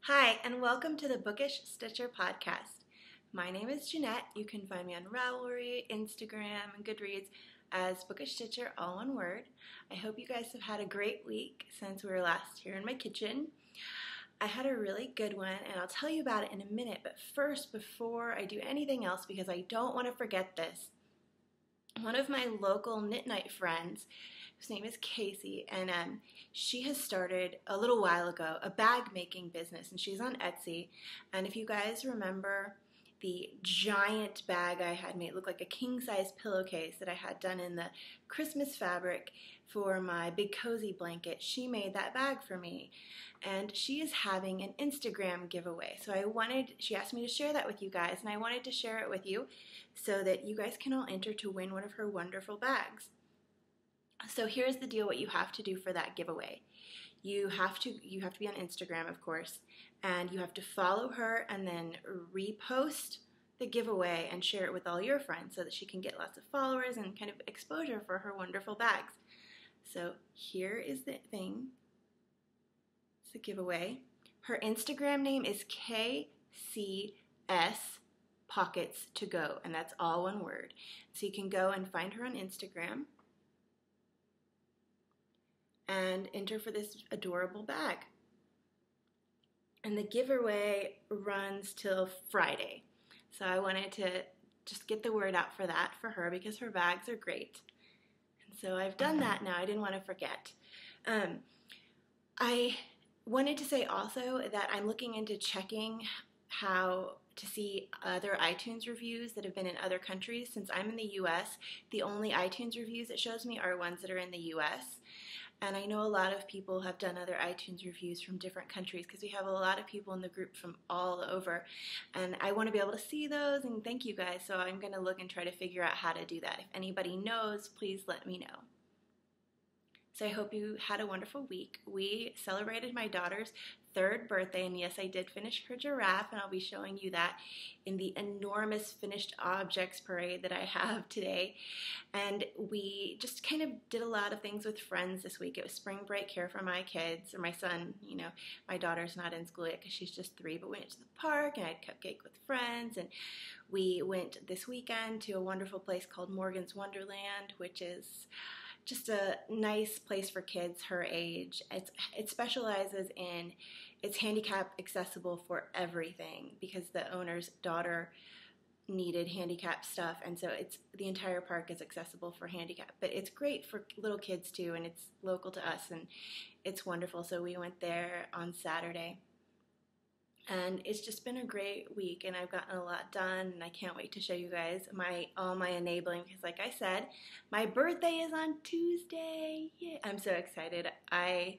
Hi, and welcome to the BookishStitcher podcast. My name is Jeanette. You can find me on Ravelry, Instagram, and Goodreads as BookishStitcher, all one word. I hope you guys have had a great week since we were last here in my kitchen. I had a really good one, and I'll tell you about it in a minute, but first, before I do anything else, because I don't want to forget this, one of my local knit night friends, whose name is Casey, and she has started a little while ago a bag making business, and she's on Etsy. And if you guys remember the giant bag I had made, look like a king-size pillowcase that I had done in the Christmas fabric for my big cozy blanket, she made that bag for me. And she is having an Instagram giveaway. So she asked me to share that with you guys, and I wanted to share it with you so that you guys can all enter to win one of her wonderful bags. So here's the deal, what you have to do for that giveaway. You have to be on Instagram, of course, and you have to follow her and then repost the giveaway and share it with all your friends so that she can get lots of followers and kind of exposure for her wonderful bags. So here is the thing. It's the giveaway. Her Instagram name is KCS Pockets to Go, and that's all one word. So you can go and find her on Instagram and enter for this adorable bag. And the giveaway runs till Friday. So I wanted to just get the word out for that for her because her bags are great. And so I've done that now. I didn't want to forget. I wanted to say also that I'm looking into checking how to see other iTunes reviews that have been in other countries. Since I'm in the US, the only iTunes reviews it shows me are ones that are in the US. And I know a lot of people have done other iTunes reviews from different countries because we have a lot of people in the group from all over. And I want to be able to see those, and thank you guys. So I'm going to look and try to figure out how to do that. If anybody knows, please let me know. So I hope you had a wonderful week. We celebrated my daughter's 3rd birthday, and yes, I did finish her giraffe, and I'll be showing you that in the enormous finished objects parade that I have today. And we just kind of did a lot of things with friends this week. It was spring break here for my kids, or my son. You know, my daughter's not in school yet because she's just 3, but we went to the park, and I had cupcake with friends, and we went this weekend to a wonderful place called Morgan's Wonderland, which is just a nice place for kids her age. It specializes in, it's handicap accessible for everything because the owner's daughter needed handicap stuff, and so the entire park is accessible for handicap. But it's great for little kids too, and it's local to us, and it's wonderful. So we went there on Saturday. And it's just been a great week, and I've gotten a lot done, and I can't wait to show you guys all my enabling, because like I said, my birthday is on Tuesday. Yay. I'm so excited. My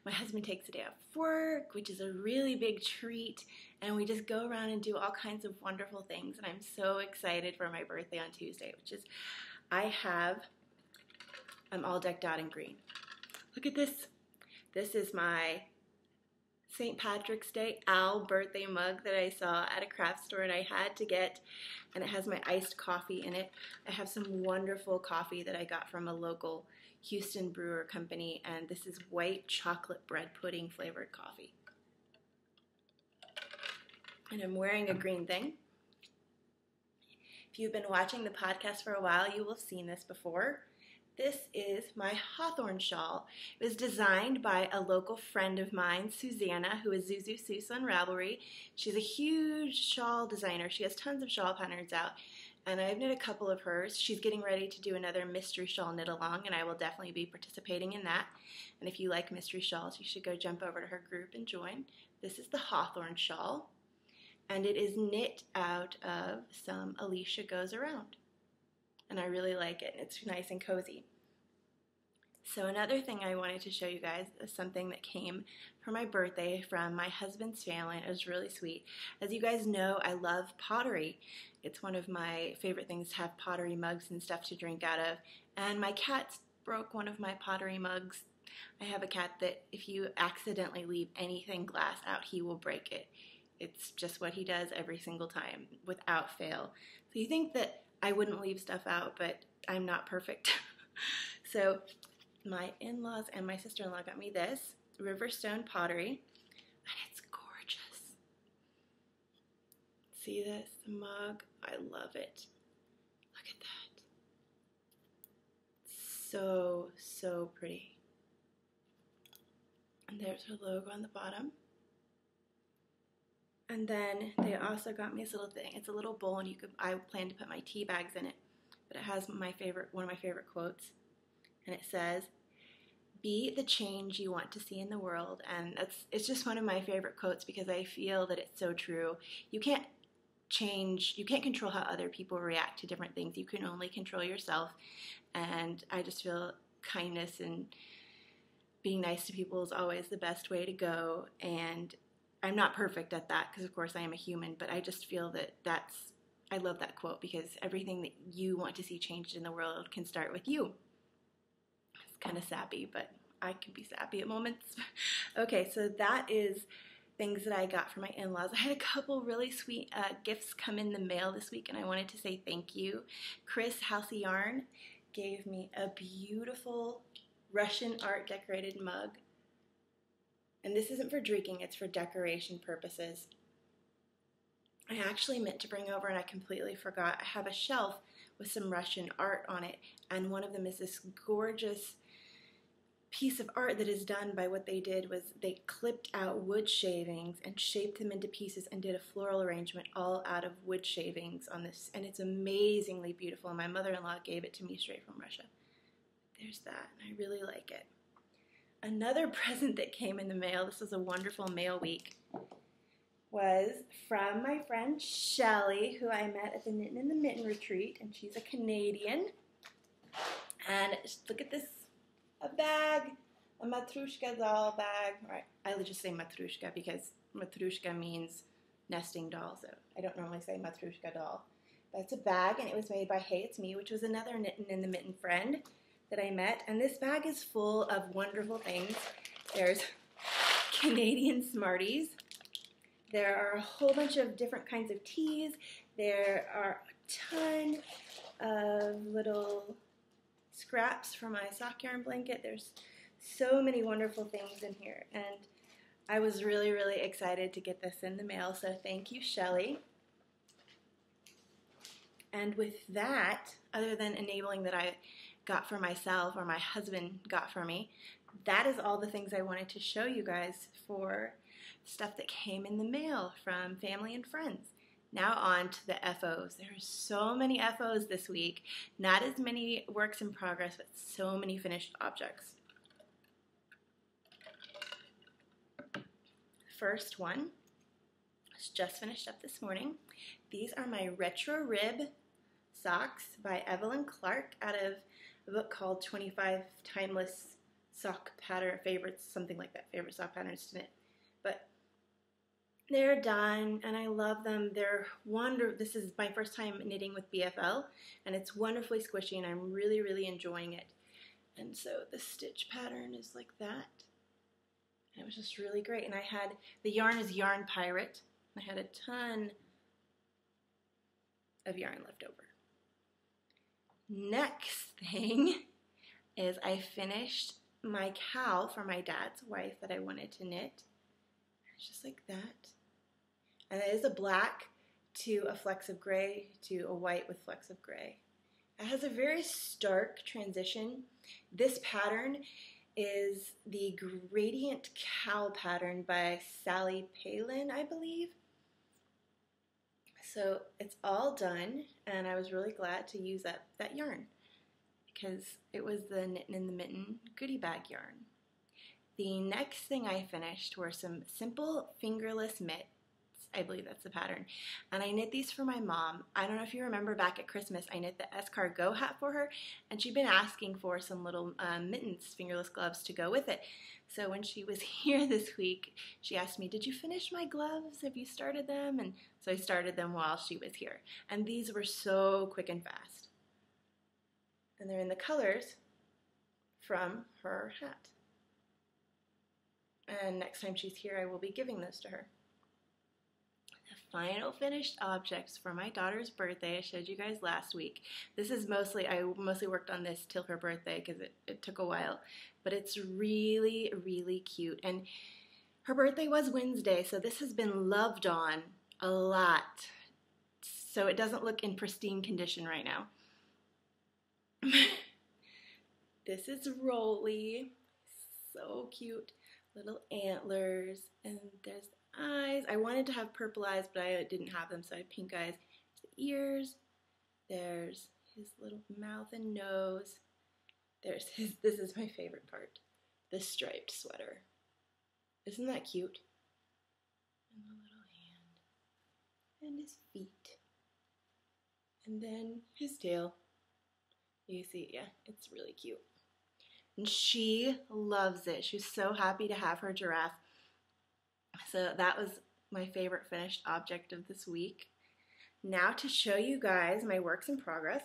husband takes a day off work, which is a really big treat, and we just go around and do all kinds of wonderful things, and I'm so excited for my birthday on Tuesday, which is, I'm all decked out in green. Look at this. This is my St. Patrick's Day owl birthday mug that I saw at a craft store and I had to get, and it has my iced coffee in it. I have some wonderful coffee that I got from a local Houston brewer company, and this is white chocolate bread pudding flavored coffee. And I'm wearing a green thing. If you've been watching the podcast for a while, you will have seen this before. This is my Hawthorne Shawl. It was designed by a local friend of mine, Susanna, who is Zuzu Sus on Ravelry. She's a huge shawl designer. She has tons of shawl patterns out, and I've knit a couple of hers. She's getting ready to do another mystery shawl knit along, and I will definitely be participating in that. And if you like mystery shawls, you should go jump over to her group and join. This is the Hawthorne Shawl, and it is knit out of some Alicia Goes Around. And I really like it. It's nice and cozy. So another thing I wanted to show you guys is something that came for my birthday from my husband's family. It was really sweet. As you guys know, I love pottery. It's one of my favorite things to have pottery mugs and stuff to drink out of. And my cat broke one of my pottery mugs. I have a cat that if you accidentally leave anything glass out, he will break it. It's just what he does every single time without fail. So you think that I wouldn't leave stuff out, but I'm not perfect. So my in-laws and my sister-in-law got me this Riverstone pottery, and it's gorgeous. See this mug? I love it. Look at that. So, so pretty. And there's her logo on the bottom. And then they also got me this little thing. It's a little bowl, and I plan to put my tea bags in it. But it has one of my favorite quotes. And it says, "Be the change you want to see in the world." And it's just one of my favorite quotes because I feel that it's so true. You can't control how other people react to different things. You can only control yourself. And I just feel kindness and being nice to people is always the best way to go. And I'm not perfect at that because, of course, I am a human, but I just feel that I love that quote because everything that you want to see changed in the world can start with you. It's kind of sappy, but I can be sappy at moments. Okay, so that is things that I got from my in-laws. I had a couple really sweet gifts come in the mail this week, and I wanted to say thank you. Chris House of Yarn gave me a beautiful Russian art decorated mug. And this isn't for drinking, it's for decoration purposes. I actually meant to bring over, and I completely forgot. I have a shelf with some Russian art on it, and one of them is this gorgeous piece of art that is done by what they did was they clipped out wood shavings and shaped them into pieces and did a floral arrangement all out of wood shavings on this, and it's amazingly beautiful. My mother-in-law gave it to me straight from Russia. There's that, and I really like it. Another present that came in the mail, this was a wonderful mail week, was from my friend Shelly, who I met at the Knitting in the Mitten retreat, and she's a Canadian. And look at this, a bag, a Matrushka doll bag. Right, I would just say Matrushka because Matrushka means nesting doll, so I don't normally say Matrushka doll. But it's a bag, and it was made by Hey It's Me, which was another Knitting in the Mitten friend that I met, and this bag is full of wonderful things. There's Canadian Smarties. There are a whole bunch of different kinds of teas. There are a ton of little scraps for my sock yarn blanket. There's so many wonderful things in here, and I was really, really excited to get this in the mail, so thank you, Shelly. And with that, other than enabling that I got for myself or my husband got for me, that is all the things I wanted to show you guys for stuff that came in the mail from family and friends. Now on to the FOs. There are so many FOs this week. Not as many works in progress, but so many finished objects. First one was just finished up this morning. These are my Retro Rib socks by Evelyn Clark out of a book called 25 Timeless Sock Pattern Favorites, something like that, favorite sock patterns to knit. But they're done, and I love them. They're wonderful. This is my first time knitting with BFL, and it's wonderfully squishy, and I'm really, really enjoying it. And so the stitch pattern is like that. And it was just really great. And I had, the yarn is Yarn Pirate. I had a ton of yarn left over. Next thing is I finished my cowl for my dad's wife that I wanted to knit. It's just like that. And it is a black to a flecks of gray to a white with flecks of gray. It has a very stark transition. This pattern is the Gradient Cowl pattern by Sally Palin, I believe. So it's all done, and I was really glad to use that yarn because it was the Knitting in the Mitten goodie bag yarn. The next thing I finished were some simple fingerless mitts. I believe that's the pattern. And I knit these for my mom. I don't know if you remember back at Christmas, I knit the Escargot hat for her, and she'd been asking for some little mittens, fingerless gloves to go with it. So when she was here this week, she asked me, "Did you finish my gloves? Have you started them?" And so I started them while she was here. And these were so quick and fast. And they're in the colors from her hat. And next time she's here, I will be giving those to her. The final finished objects for my daughter's birthday, I showed you guys last week. This is I mostly worked on this till her birthday because it took a while, but it's really, really cute. And her birthday was Wednesday, so this has been loved on a lot so it doesn't look in pristine condition right now. This is Rolly, so cute. Little antlers, and there's the eyes. I wanted to have purple eyes, but I didn't have them, so I had pink eyes. There's the ears. There's his little mouth and nose. There's his, this is my favorite part, the striped sweater. Isn't that cute? And the little hand. And his feet. And then his tail. You see, yeah, it's really cute. And she loves it. She's so happy to have her giraffe. So that was my favorite finished object of this week. Now to show you guys my works in progress.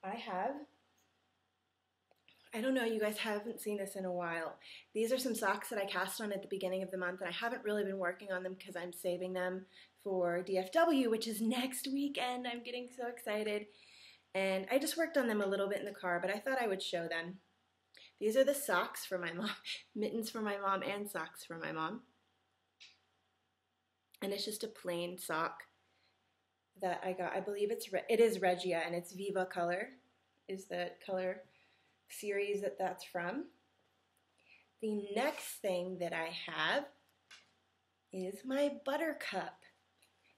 I don't know, you guys haven't seen this in a while. These are some socks that I cast on at the beginning of the month, and I haven't really been working on them because I'm saving them for DFW, which is next weekend. I'm getting so excited. And I just worked on them a little bit in the car, but I thought I would show them. These are the socks for my mom, mittens for my mom and socks for my mom. And it's just a plain sock that I got. I believe it is Regia, and it's Viva Color is the color series that's from. The next thing that I have is my Buttercup.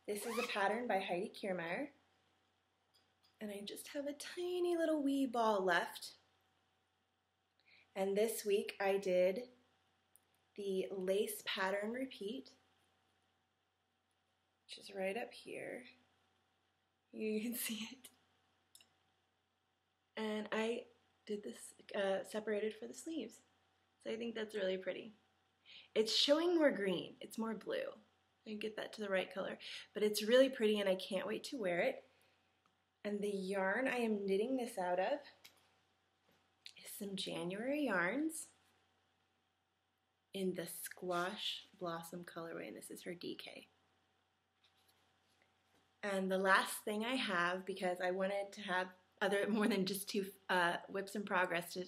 This is a pattern by Heidi Kiermaier. And I just have a tiny little wee ball left. And this week I did the lace pattern repeat, which is right up here. You can see it. And I did this separated for the sleeves. So I think that's really pretty. It's showing more green. It's more blue. I get that to the right color. But it's really pretty and I can't wait to wear it. And the yarn I am knitting this out of is some January yarns in the Squash Blossom colorway, and this is her DK. And the last thing I have, because I wanted to have more than just two works in progress to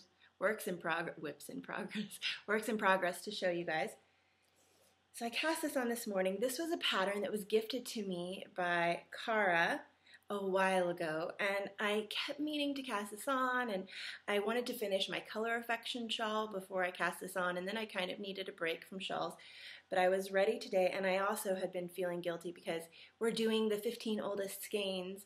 show you guys. So I cast this on this morning. This was a pattern that was gifted to me by Cara a while ago, and I kept meaning to cast this on, and I wanted to finish my Color Affection shawl before I cast this on, and then I kind of needed a break from shawls. But I was ready today, and I also had been feeling guilty because we're doing the 15 oldest skeins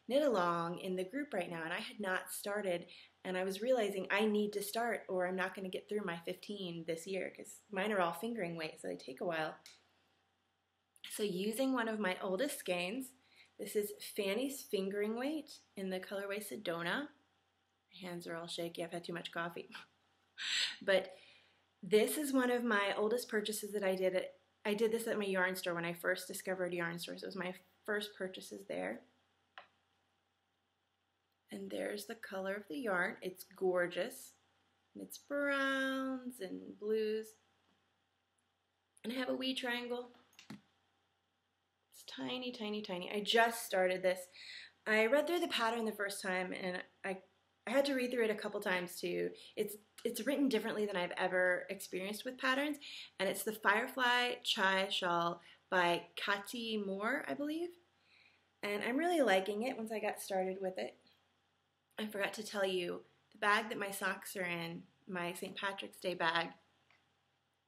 knit along in the group right now, and I had not started, and I was realizing I need to start or I'm not going to get through my 15 this year because mine are all fingering weight, so they take a while. So using one of my oldest skeins, this is Fanny's Fingering Weight in the colorway Sedona. My hands are all shaky, I've had too much coffee. But this is one of my oldest purchases that I did. I did this at my yarn store when I first discovered yarn stores. It was my first purchases there. And there's the color of the yarn. It's gorgeous. And it's browns and blues. And I have a wee triangle. It's tiny, tiny, tiny. I just started this. I read through the pattern the first time, and I had to read through it a couple times too. It's written differently than I've ever experienced with patterns, and it's the Firefly Chai Shawl by Kati Moore, I believe. And I'm really liking it once I got started with it. I forgot to tell you, the bag that my socks are in, my St. Patrick's Day bag,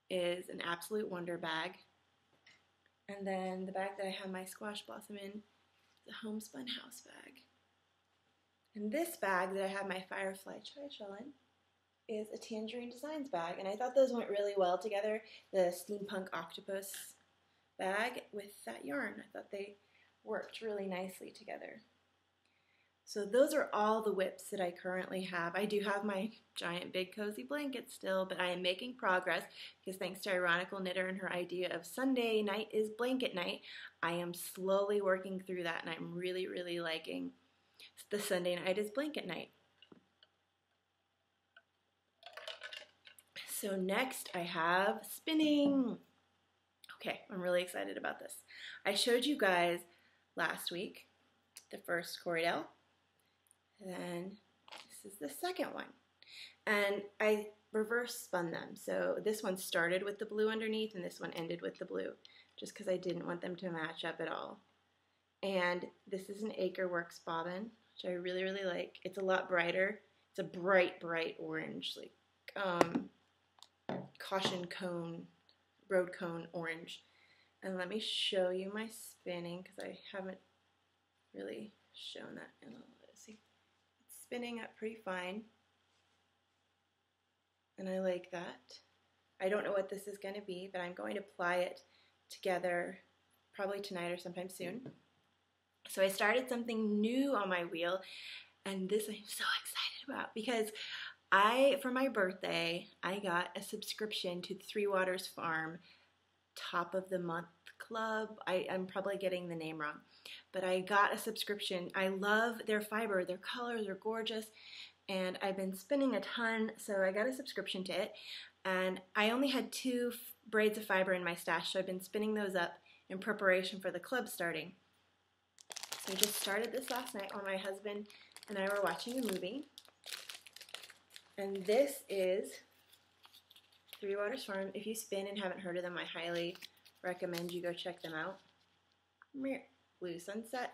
is an absolute wonder bag. And then the bag that I have my Squash Blossom in is a homespun house bag. And this bag that I have my Firefly Chai Shawl in is a Tangerine Designs bag. And I thought those went really well together, the Steampunk Octopus bag with that yarn. I thought they worked really nicely together. So those are all the whips that I currently have. I do have my giant big cozy blanket still, but I am making progress because thanks to Ironical Knitter and her idea of Sunday night is blanket night, I am slowly working through that, and I'm really, really liking the Sunday night is blanket night. So next I have spinning. Okay, I'm really excited about this. I showed you guys last week the first Corriedale. Then this is the second one. And I reverse spun them. So this one started with the blue underneath and this one ended with the blue. just because I didn't want them to match up at all. And this is an Acre Works bobbin, which I really, really like. It's a lot brighter. It's a bright, bright orange, like caution cone, road cone orange. And let me show you my spinning, because I haven't really shown that. Let's see. It's spinning up pretty fine. And I like that. I don't know what this is going to be, but I'm going to apply it together probably tonight or sometime soon. So I started something new on my wheel, and this I'm so excited about because for my birthday, I got a subscription to the Three Waters Farm Top of the Month Club. I'm probably getting the name wrong, but I got a subscription. I love their fiber. Their colors are gorgeous, and I've been spinning a ton, so I got a subscription to it. And I only had 2 braids of fiber in my stash, so I've been spinning those up in preparation for the club starting. So I just started this last night while my husband and I were watching a movie. And this is Three Waters Farm. If you spin and haven't heard of them, I highly recommend you go check them out. Blue Sunset.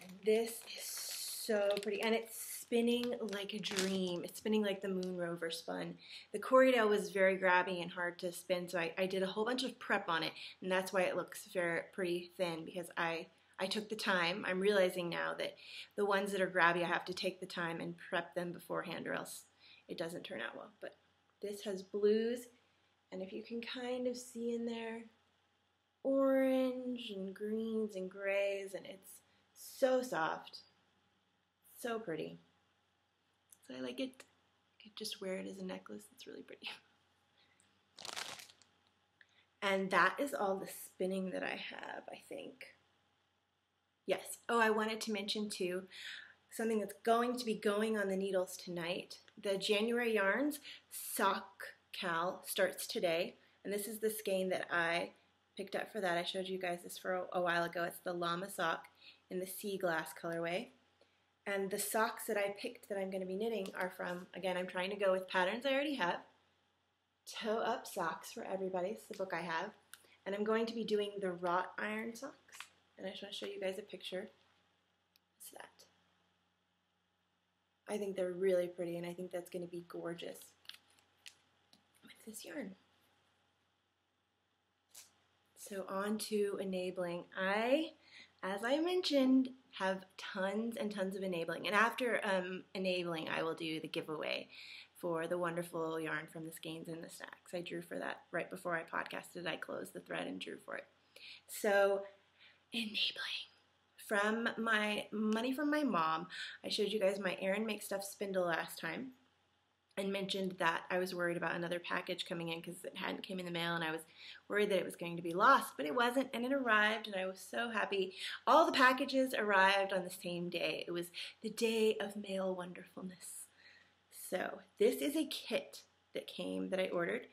And this is so pretty, and it's spinning like a dream. It's spinning like the Moon Rover spun. The Corriedale was very grabby and hard to spin, so I did a whole bunch of prep on it, and that's why it looks pretty thin, because I took the time. I'm realizing now that the ones that are grabby, I have to take the time and prep them beforehand, or else it doesn't turn out well. But this has blues, and if you can kind of see in there, orange and greens and grays, and it's so soft. So pretty. So I like it. I could just wear it as a necklace. It's really pretty. And that is all the spinning that I have, I think. Yes. Oh, I wanted to mention too, something that's going to be going on the needles tonight. The January Yarns sock cowl starts today. And this is the skein that I picked up for that. I showed you guys this for a while ago. It's the llama sock in the sea glass colorway. And the socks that I picked that I'm going to be knitting are from, again, I'm trying to go with patterns I already have. Toe Up Socks for Everybody. It's the book I have. And I'm going to be doing the wrought iron socks. And I just want to show you guys a picture. What's that? I think they're really pretty, and I think that's going to be gorgeous with this yarn. So on to enabling. As I mentioned, have tons and tons of enabling. And after enabling, I will do the giveaway for the wonderful yarn from the SkeinsintheStacks. I drew for that right before I podcasted. I closed the thread and drew for it. So enabling. From my money from my mom, I showed you guys my Erin Make Stuff spindle last time and mentioned that I was worried about another package coming in because it hadn't came in the mail, and I was worried that it was going to be lost, but it wasn't, and it arrived, and I was so happy. All the packages arrived on the same day. It was the day of mail wonderfulness. So this is a kit that came that I ordered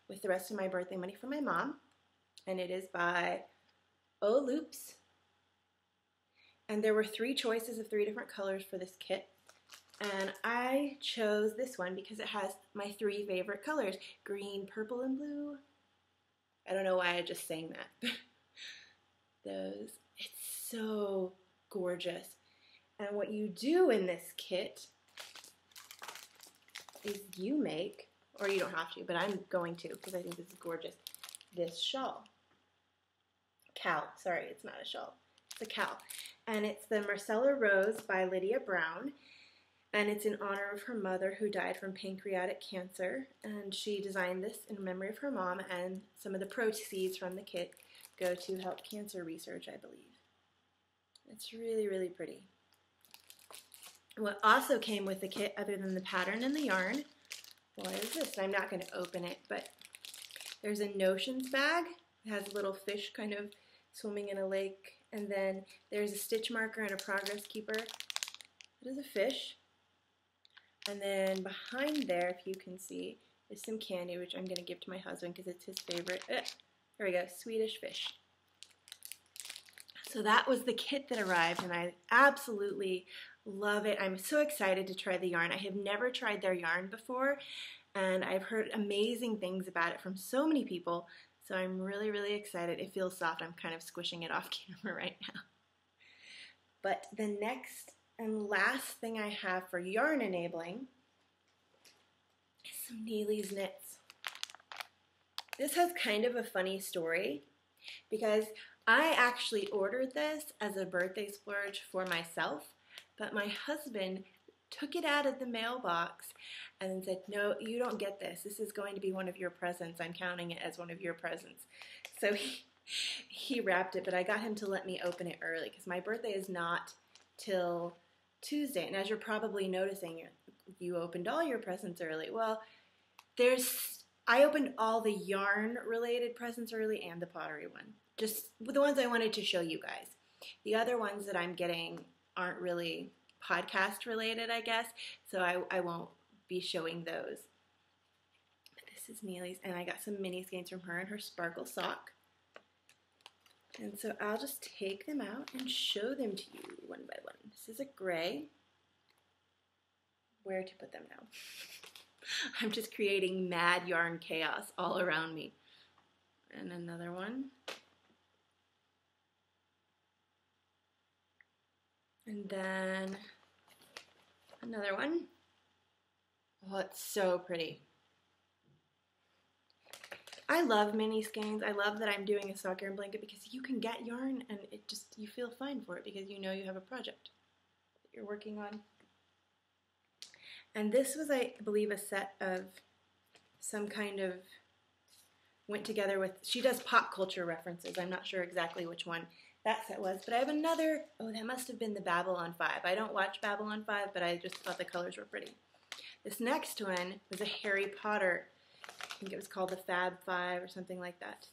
with the rest of my birthday money from my mom, and it is by OLUPS. And there were 3 choices of 3 different colors for this kit. And I chose this one because it has my 3 favorite colors, green, purple, and blue. I don't know why I just sang that. Those, it's so gorgeous. And what you do in this kit is you make, or you don't have to, but I'm going to because I think this is gorgeous, this shawl. Cowl, sorry, it's not a shawl. It's a cowl. And it's the Marcella Rose by Lydia Brown. And it's in honor of her mother who died from pancreatic cancer. And she designed this in memory of her mom, and some of the proceeds from the kit go to help cancer research, I believe. It's really, really pretty. What also came with the kit, other than the pattern and the yarn, what is this? I'm not going to open it, but there's a Notions bag. It has a little fish kind of swimming in a lake. And then there's a stitch marker and a progress keeper. It is a fish. And then behind there, if you can see, is some candy, which I'm going to give to my husband because it's his favorite. There we go, Swedish fish. So that was the kit that arrived, and I absolutely love it. I'm so excited to try the yarn. I have never tried their yarn before, and I've heard amazing things about it from so many people. So I'm really, really excited. It feels soft. I'm kind of squishing it off camera right now. But the next and last thing I have for yarn enabling is some Neely's Knits. This has kind of a funny story because I actually ordered this as a birthday splurge for myself, but my husband took it out of the mailbox and said, no, you don't get this. This is going to be one of your presents. I'm counting it as one of your presents. So he wrapped it, but I got him to let me open it early because my birthday is not till Tuesday. And as you're probably noticing, you opened all your presents early. Well, I opened all the yarn-related presents early and the pottery one. Just the ones I wanted to show you guys. The other ones that I'm getting aren't really podcast related, I guess, so I won't be showing those. But this is Neely's, and I got some mini skeins from her and her sparkle sock. And so I'll just take them out and show them to you one by one. This is a gray. Where to put them now? I'm just creating mad yarn chaos all around me. And another one. And then another one. Oh, it's so pretty. I love mini skeins. I love that I'm doing a sock yarn blanket because you can get yarn and you feel fine for it because you know you have a project that you're working on. And this was, I believe, a set of some kind of, went together with, she does pop culture references. I'm not sure exactly which one that set was, but I have another, oh, that must have been the Babylon 5. I don't watch Babylon 5, but I just thought the colors were pretty. This next one was a Harry Potter, I think it was called the Fab Five or something like that.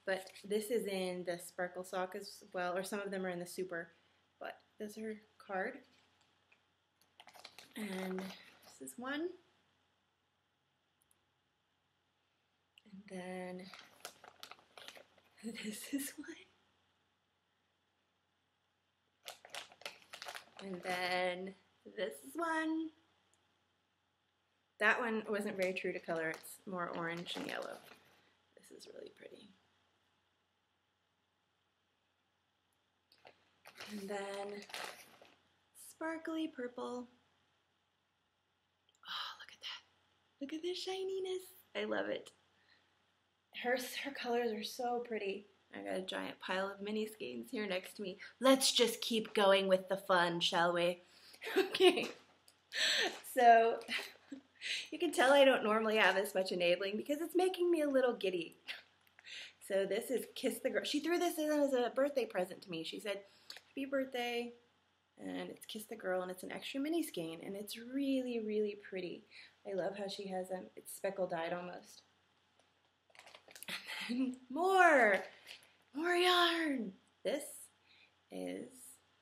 But this is in the sparkle sock as well, or some of them are in the super, but this is her card. And this is one. And then this is one. And then this is one. That one wasn't very true to color. It's more orange and yellow. This is really pretty. And then sparkly purple. Oh, look at that. Look at the shininess. I love it. Her colors are so pretty. I got a giant pile of mini skeins here next to me. Let's just keep going with the fun, shall we? Okay. So you can tell I don't normally have this much enabling because it's making me a little giddy. So this is Kiss the Girl. She threw this in as a birthday present to me. She said, happy birthday. And it's Kiss the Girl, and it's an extra mini skein, and it's really, really pretty. I love how she has it's speckle dyed almost. And then more yarn. This is,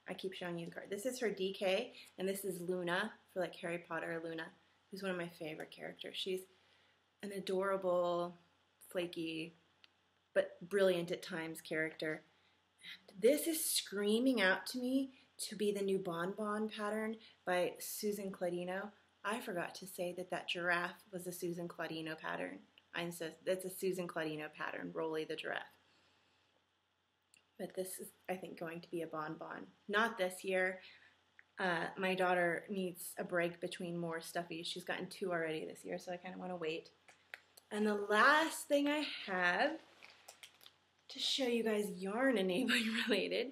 I keep showing you the card. This is her DK, and this is Luna, for like Harry Potter Luna, who's one of my favorite characters. She's an adorable, flaky, but brilliant at times character. And this is screaming out to me to be the new Bon Bon pattern by Susan Cladino. I forgot to say that giraffe was a Susan Cladino pattern. That's a Susan Cladino pattern, Rolly the giraffe. But this is, I think, going to be a Bon Bon. Not this year. My daughter needs a break between more stuffies. She's gotten 2 already this year, so I kind of want to wait. And the last thing I have to show you guys yarn enabling related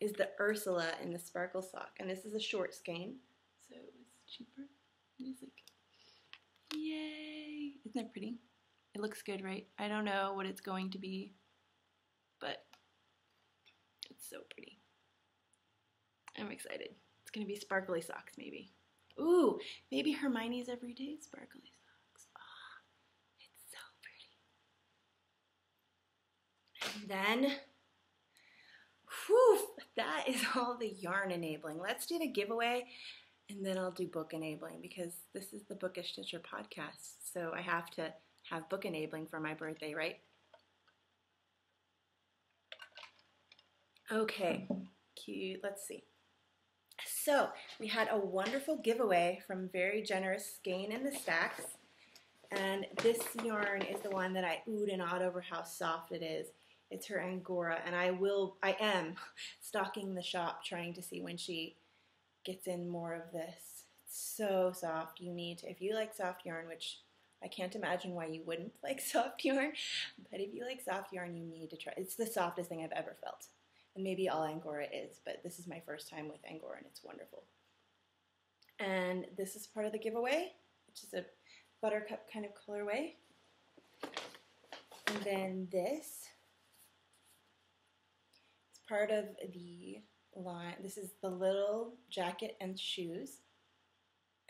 is the Ursula in the sparkle sock. And this is a short skein, so it's cheaper. It's like, yay! Isn't that pretty? It looks good, right? I don't know what it's going to be, but it's so pretty. I'm excited. It's going to be sparkly socks, maybe. Ooh, maybe Hermione's Everyday Sparkly Socks. Oh, it's so pretty. And then, whew, that is all the yarn enabling. Let's do the giveaway, and then I'll do book enabling, because this is the BookishStitcher podcast, so I have to have book enabling for my birthday, right? Okay, cute. Let's see. So we had a wonderful giveaway from very generous SkeinsintheStacks, And this yarn is the one that I oohed and awed over how soft it is. It's her Angora, and I am stalking the shop trying to see when she gets in more of this. It's so soft. You need to, if you like soft yarn, which I can't imagine why you wouldn't like soft yarn, but if you like soft yarn, you need to try. It's the softest thing I've ever felt. And maybe all Angora is, but this is my first time with Angora, and it's wonderful. And this is part of the giveaway, which is a Buttercup kind of colorway. And then this is part of the line. This is the little jacket and shoes.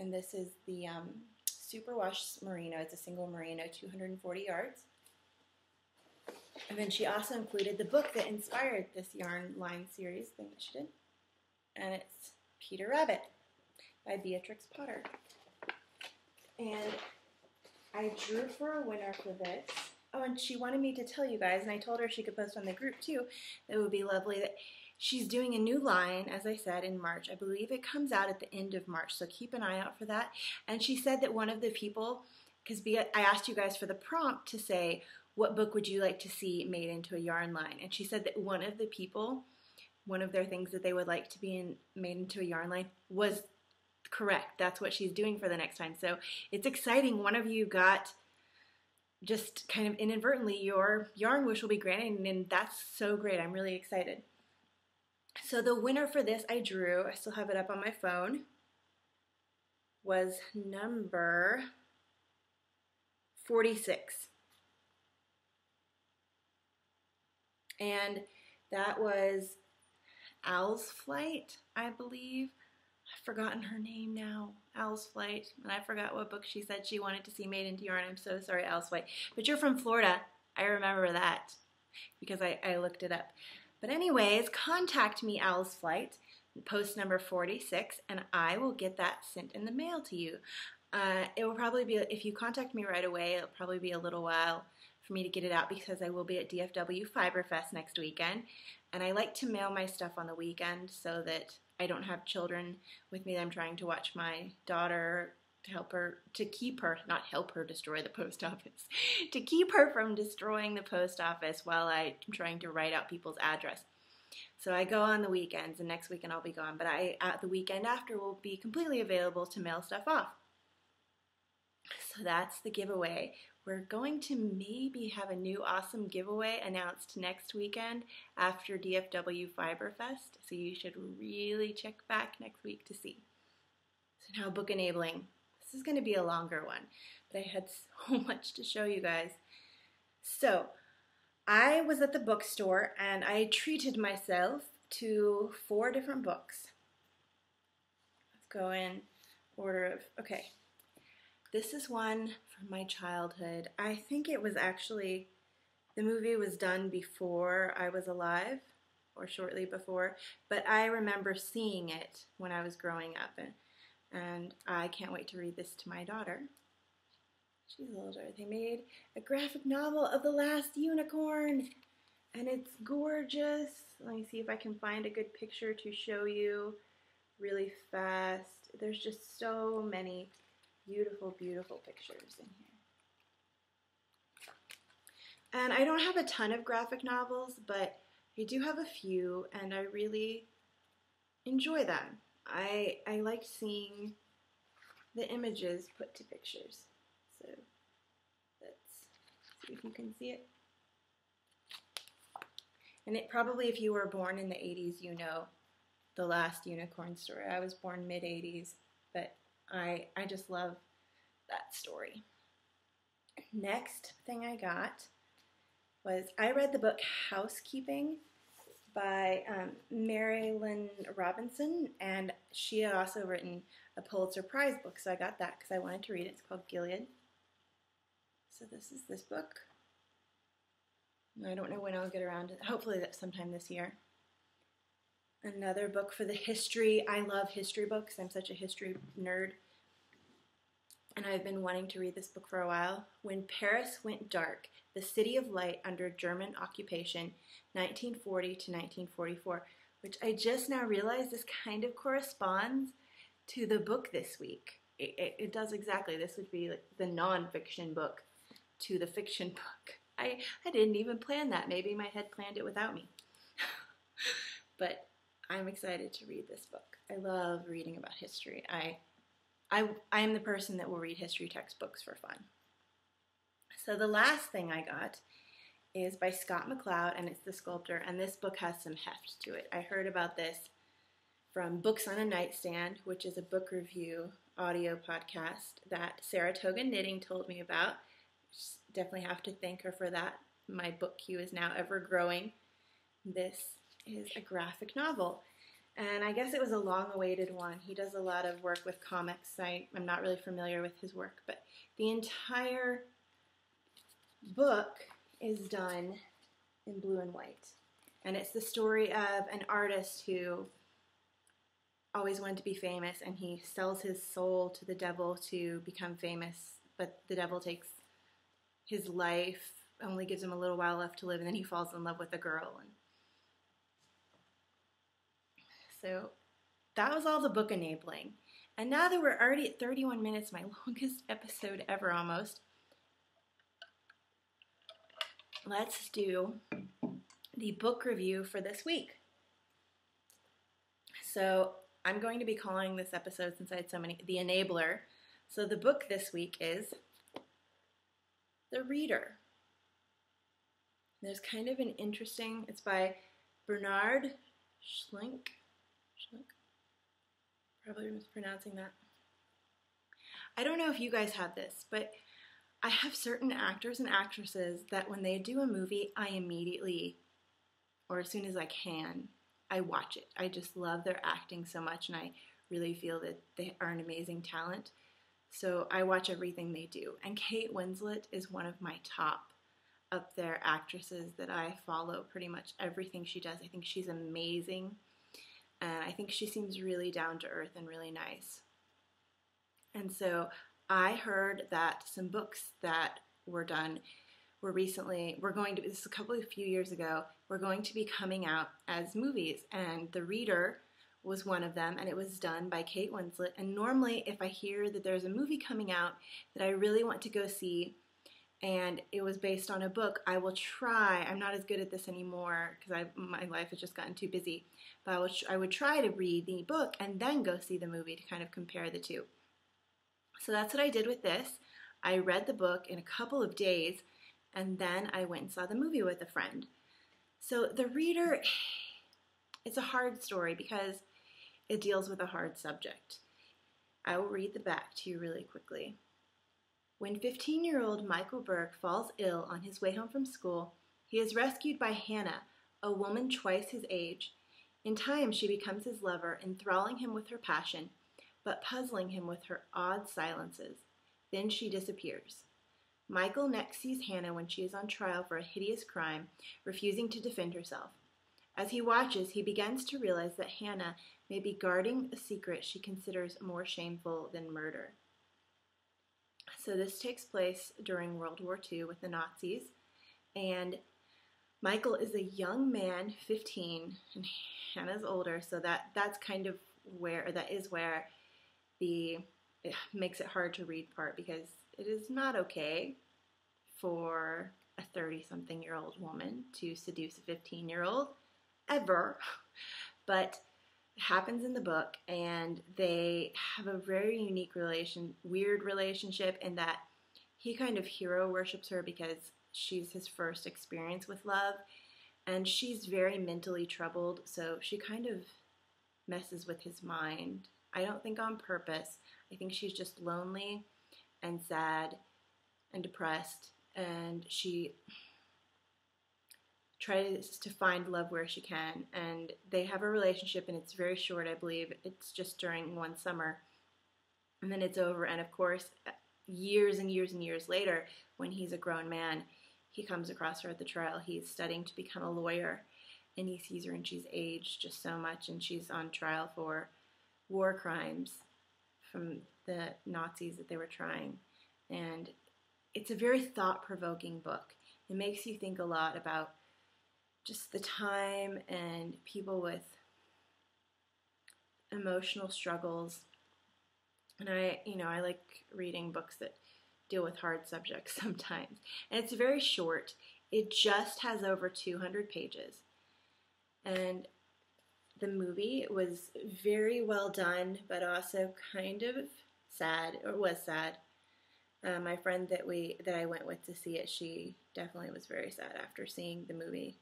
And this is the Superwash Merino. It's a single merino, 240 yards. And then she also included the book that inspired this yarn line series thing that she did. And it's Peter Rabbit by Beatrix Potter. And I drew for a winner for this. Oh, and she wanted me to tell you guys, and I told her she could post on the group too. It would be lovely that she's doing a new line, as I said, in March. I believe it comes out at the end of March, so keep an eye out for that. And she said that one of the people, because I asked you guys for the prompt to say, what book would you like to see made into a yarn line? And she said that one of the people, one of their things that they would like to be made into a yarn line was correct. That's what she's doing for the next time. So it's exciting. One of you got just kind of inadvertently your yarn wish will be granted, and that's so great. I'm really excited. So the winner for this I drew, I still have it up on my phone, was number 46. And that was Owl's Flight, I believe. I've forgotten her name now. Owl's Flight. And I forgot what book she said she wanted to see made into yarn. I'm so sorry, Owl's Flight. But you're from Florida. I remember that because I looked it up. But anyways, contact me, Owl's Flight, post number 46, and I will get that sent in the mail to you. It will probably be, if you contact me right away, it'll probably be a little while for me to get it out because I will be at DFW Fiberfest next weekend. And I like to mail my stuff on the weekend so that I don't have children with me that I'm trying to watch my daughter to help her, to keep her, not help her destroy the post office, to keep her from destroying the post office while I'm trying to write out people's address. So I go on the weekends, and next weekend I'll be gone, but the weekend after will be completely available to mail stuff off. So that's the giveaway. We're going to maybe have a new awesome giveaway announced next weekend after DFW Fiberfest, so you should really check back next week to see. So now book enabling. This is going to be a longer one, but I had so much to show you guys. So I was at the bookstore and I treated myself to 4 different books. Let's go in order of, okay. This is one from my childhood. I think it was actually, the movie was done before I was alive, or shortly before, but I remember seeing it when I was growing up, and I can't wait to read this to my daughter. She's older. They made a graphic novel of The Last Unicorn, and it's gorgeous. Let me see if I can find a good picture to show you really fast. There's just so many beautiful, beautiful pictures in here. And I don't have a ton of graphic novels, but I do have a few, and I really enjoy them. I like seeing the images put to pictures. So let's see if you can see it. And it probably, if you were born in the 80s, you know The Last Unicorn story. I was born mid-80s, but I just love that story. Next thing I got was, I read the book Housekeeping by Mary Lynn Robinson, and she had also written a Pulitzer Prize book, so I got that because I wanted to read it. It's called Gilead. So this is this book. I don't know when I'll get around to it. Hopefully that's sometime this year. Another book for the history. I love history books. I'm such a history nerd. And I've been wanting to read this book for a while. When Paris Went Dark, The City of Light Under German Occupation, 1940 to 1944, which I just now realized this kind of corresponds to the book this week. it does exactly. This would be like the nonfiction book to the fiction book. I didn't even plan that. Maybe my head planned it without me. But I'm excited to read this book. I love reading about history. I am the person that will read history textbooks for fun. So the last thing I got is by Scott McCloud, and it's The Sculptor, and this book has some heft to it. I heard about this from Books on a Nightstand, which is a book review audio podcast that Saratoga Knitting told me about. Definitely have to thank her for that. My book queue is now ever growing. This is a graphic novel, and I guess it was a long-awaited one. He does a lot of work with comics. I'm not really familiar with his work, but the entire book is done in blue and white, and it's the story of an artist who always wanted to be famous, and he sells his soul to the devil to become famous, but the devil takes his life, only gives him a little while left to live, and then he falls in love with a girl. And so that was all the book enabling. And now that we're already at 31 minutes, my longest episode ever almost, let's do the book review for this week. So I'm going to be calling this episode, since I had so many, The Enabler. So the book this week is The Reader. There's kind of an interesting, it's by Bernhard Schlink. Probably mispronouncing that. I don't know if you guys have this, but I have certain actors and actresses that when they do a movie, I immediately, or as soon as I can, I watch it. I just love their acting so much, and I really feel that they are an amazing talent. So I watch everything they do. And Kate Winslet is one of my top up there actresses that I follow pretty much everything she does. I think she's amazing. And I think she seems really down to earth and really nice. And so I heard that some books that were done were recently, this is a few years ago, were going to be coming out as movies. And The Reader was one of them, and it was done by Kate Winslet. And normally if I hear that there's a movie coming out that I really want to go see, and it was based on a book, I will try. I'm not as good at this anymore because my life has just gotten too busy. But I would try to read the book and then go see the movie to kind of compare the two. So that's what I did with this. I read the book in a couple of days, and then I went and saw the movie with a friend. So The Reader, it's a hard story because it deals with a hard subject. I will read the back to you really quickly. When 15-year-old Michael Burke falls ill on his way home from school, he is rescued by Hannah, a woman twice his age. In time, she becomes his lover, enthralling him with her passion, but puzzling him with her odd silences. Then she disappears. Michael next sees Hannah when she is on trial for a hideous crime, refusing to defend herself. As he watches, he begins to realize that Hannah may be guarding a secret she considers more shameful than murder. So this takes place during World War II with the Nazis, and Michael is a young man, 15, and Hannah's older, so that's kind of where it makes it hard to read part, because it is not okay for a 30-something-year-old woman to seduce a 15-year-old, ever, but it happens in the book, and they have a very unique weird relationship in that he kind of hero worships her because she's his first experience with love, and she's very mentally troubled, so she kind of messes with his mind. I don't think on purpose. I think she's just lonely and sad and depressed, and she tries to find love where she can, and they have a relationship, and it's very short, I believe. It's just during one summer, and then it's over. And of course, years and years and years later, when he's a grown man, he comes across her at the trial. He's studying to become a lawyer, and he sees her, and she's aged just so much, and she's on trial for war crimes from the Nazis that they were trying. And it's a very thought-provoking book. It makes you think a lot about just the time and people with emotional struggles And I like reading books that deal with hard subjects sometimes. And it's very short. It just has over 200 pages. And the movie was very well done, but also kind of sad, or was sad. My friend that I went with to see it, she definitely was very sad after seeing the movie.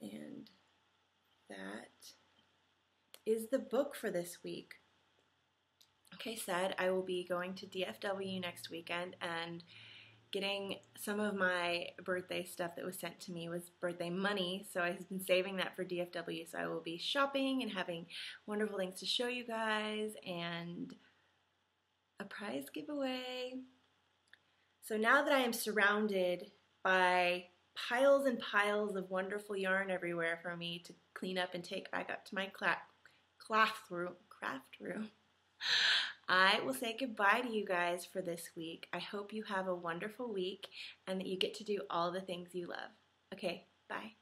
And that is the book for this week. Like I said, I will be going to DFW next weekend and getting some of my birthday stuff that was sent to me was birthday money, so I've been saving that for DFW, so I will be shopping and having wonderful things to show you guys and a prize giveaway. So now that I am surrounded by piles and piles of wonderful yarn everywhere for me to clean up and take back up to my craft room, I will say goodbye to you guys for this week. I hope you have a wonderful week and that you get to do all the things you love. Okay, bye.